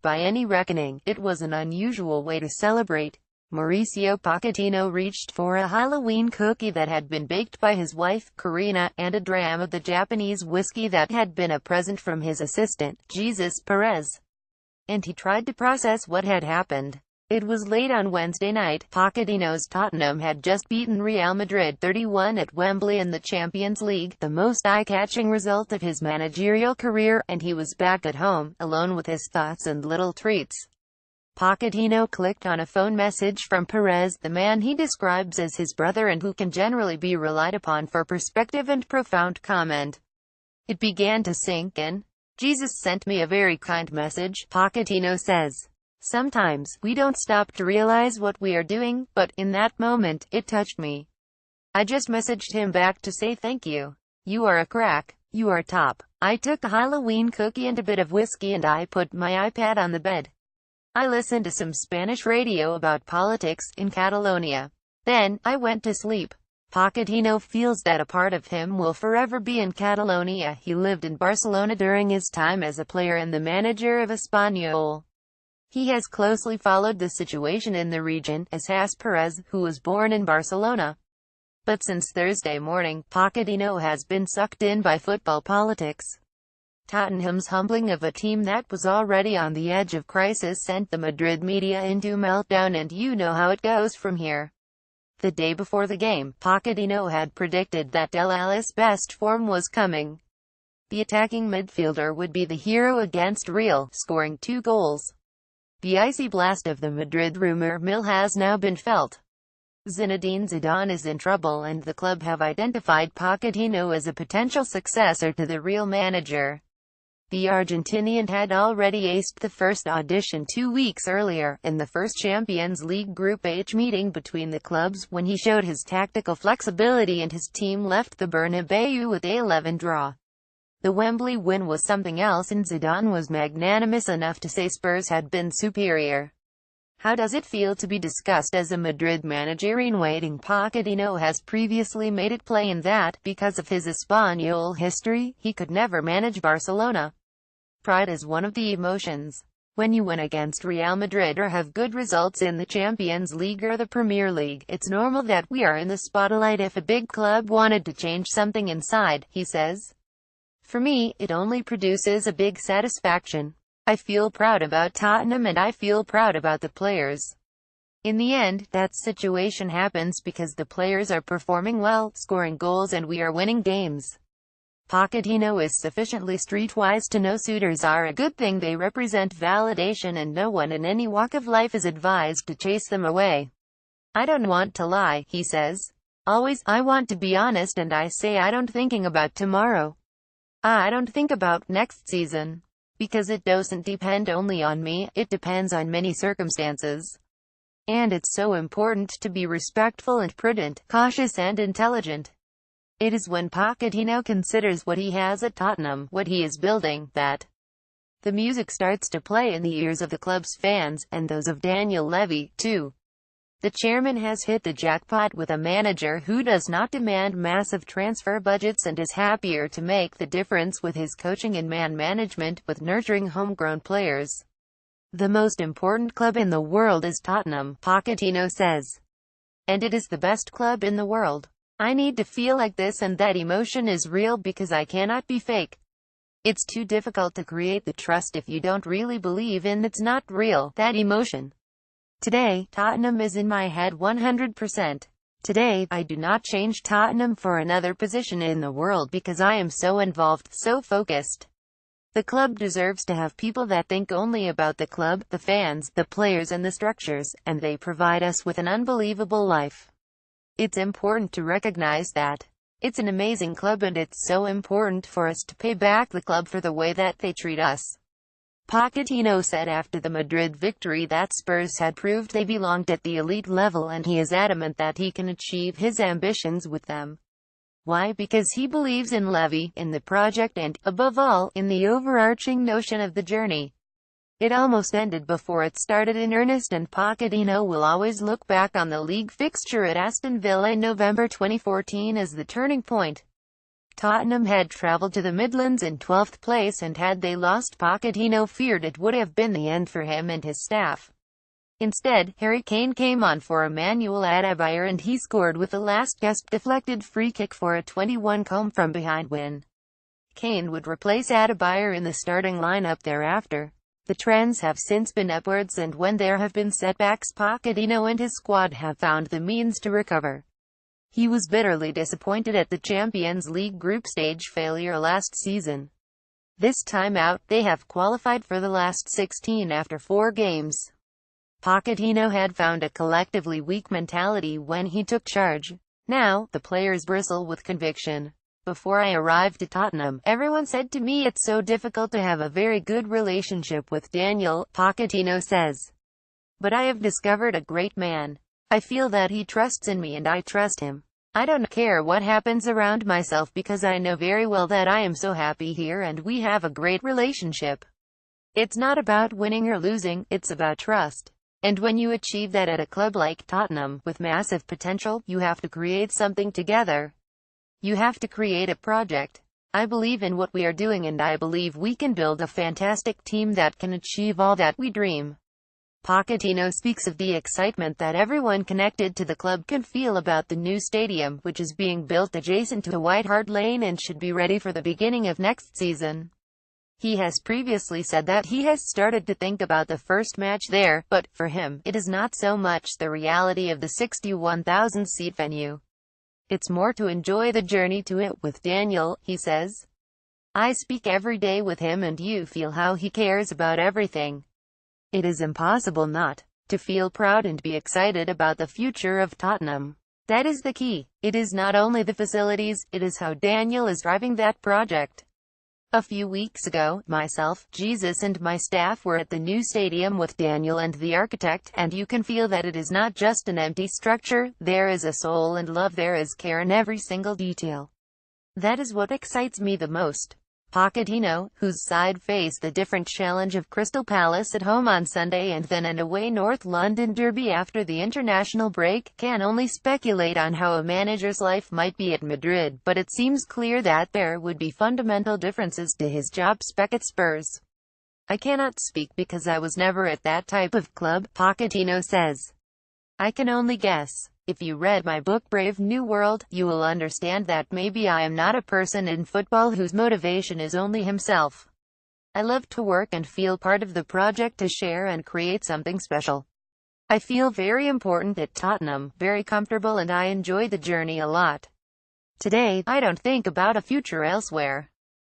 by any reckoning. It was an unusual way to celebrate. Mauricio Pochettino reached for a Halloween cookie that had been baked by his wife, Karina, and a dram of the Japanese whiskey that had been a present from his assistant, Jesus Perez. And he tried to process what had happened. It was late on Wednesday night. Pochettino's Tottenham had just beaten Real Madrid 3-1 at Wembley in the Champions League, the most eye-catching result of his managerial career, and he was back at home, alone with his thoughts and little treats. Pochettino clicked on a phone message from Perez, the man he describes as his brother and who can generally be relied upon for perspective and profound comment. It began to sink in. Jesus sent me a very kind message, Pochettino says. Sometimes, we don't stop to realize what we are doing, but, in that moment, it touched me. I just messaged him back to say thank you. You are a crack. You are top. I took a Halloween cookie and a bit of whiskey and I put my iPad on the bed. I listened to some Spanish radio about politics in Catalonia. Then, I went to sleep. Pochettino feels that a part of him will forever be in Catalonia. He lived in Barcelona during his time as a player and the manager of Espanyol. He has closely followed the situation in the region, as has Perez, who was born in Barcelona. But since Thursday morning, Pochettino has been sucked in by football politics. Tottenham's humbling of a team that was already on the edge of crisis sent the Madrid media into meltdown, and you know how it goes from here. The day before the game, Pochettino had predicted that Del Alli's best form was coming. The attacking midfielder would be the hero against Real, scoring 2 goals. The icy blast of the Madrid rumor mill has now been felt. Zinedine Zidane is in trouble and the club have identified Pochettino as a potential successor to the Real manager. The Argentinian had already aced the first audition 2 weeks earlier, in the first Champions League Group H meeting between the clubs, when he showed his tactical flexibility and his team left the Bernabeu with a 11 draw. The Wembley win was something else and Zidane was magnanimous enough to say Spurs had been superior. How does it feel to be discussed as a Madrid manager in waiting? Pochettino has previously made it plain that, because of his Espanyol history, he could never manage Barcelona. Pride is one of the emotions. When you win against Real Madrid or have good results in the Champions League or the Premier League, it's normal that we are in the spotlight. If a big club wanted to change something inside, he says. For me, it only produces a big satisfaction. I feel proud about Tottenham and I feel proud about the players. In the end, that situation happens because the players are performing well, scoring goals and we are winning games. Pochettino is sufficiently streetwise to know suitors are a good thing. They represent validation and no one in any walk of life is advised to chase them away. I don't want to lie, he says. Always, I want to be honest and I say I don't thinking about tomorrow. I don't think about next season. Because it doesn't depend only on me, it depends on many circumstances. And it's so important to be respectful and prudent, cautious and intelligent. It is when Pochettino considers what he has at Tottenham, what he is building, that the music starts to play in the ears of the club's fans, and those of Daniel Levy, too. The chairman has hit the jackpot with a manager who does not demand massive transfer budgets and is happier to make the difference with his coaching and man management, with nurturing homegrown players. The most important club in the world is Tottenham, Pochettino says. And it is the best club in the world. I need to feel like this and that emotion is real because I cannot be fake. It's too difficult to create the trust if you don't really believe in it's not real, that emotion. Today, Tottenham is in my head 100%. Today, I do not change Tottenham for another position in the world because I am so involved, so focused. The club deserves to have people that think only about the club, the fans, the players and the structures, and they provide us with an unbelievable life. It's important to recognize that. It's an amazing club and it's so important for us to pay back the club for the way that they treat us. Pochettino said after the Madrid victory that Spurs had proved they belonged at the elite level and he is adamant that he can achieve his ambitions with them. Why? Because he believes in Levy, in the project and, above all, in the overarching notion of the journey. It almost ended before it started in earnest and Pochettino will always look back on the league fixture at Aston Villa in November 2014 as the turning point. Tottenham had travelled to the Midlands in 12th place, and had they lost, Pochettino feared it would have been the end for him and his staff. Instead, Harry Kane came on for Emmanuel Adebayor, and he scored with a last-gasp deflected free kick for a 21 come-from-behind win. Kane would replace Adebayor in the starting lineup thereafter. The trends have since been upwards, and when there have been setbacks, Pochettino and his squad have found the means to recover. He was bitterly disappointed at the Champions League group stage failure last season. This time out, they have qualified for the last 16 after 4 games. Pochettino had found a collectively weak mentality when he took charge. Now, the players bristle with conviction. Before I arrived at Tottenham, everyone said to me it's so difficult to have a very good relationship with Daniel, Pochettino says. But I have discovered a great man. I feel that he trusts in me and I trust him. I don't care what happens around myself because I know very well that I am so happy here and we have a great relationship. It's not about winning or losing, it's about trust. And when you achieve that at a club like Tottenham, with massive potential, you have to create something together. You have to create a project. I believe in what we are doing and I believe we can build a fantastic team that can achieve all that we dream. Pochettino speaks of the excitement that everyone connected to the club can feel about the new stadium, which is being built adjacent to White Hart Lane and should be ready for the beginning of next season. He has previously said that he has started to think about the first match there, but, for him, it is not so much the reality of the 61,000-seat venue. It's more to enjoy the journey to it with Daniel, he says. I speak every day with him and you feel how he cares about everything. It is impossible not to feel proud and be excited about the future of Tottenham. That is the key. It is not only the facilities, it is how Daniel is driving that project. A few weeks ago, myself, Jesus and my staff were at the new stadium with Daniel and the architect, and you can feel that it is not just an empty structure, there is a soul and love, there is care in every single detail. That is what excites me the most. Pochettino, whose side faced the different challenge of Crystal Palace at home on Sunday and then an away North London derby after the international break, can only speculate on how a manager's life might be at Madrid, but it seems clear that there would be fundamental differences to his job spec at Spurs. I cannot speak because I was never at that type of club, Pochettino says. I can only guess. If you read my book Brave New World, you will understand that maybe I am not a person in football whose motivation is only himself. I love to work and feel part of the project to share and create something special. I feel very important at Tottenham, very comfortable, and I enjoy the journey a lot. Today, I don't think about a future elsewhere.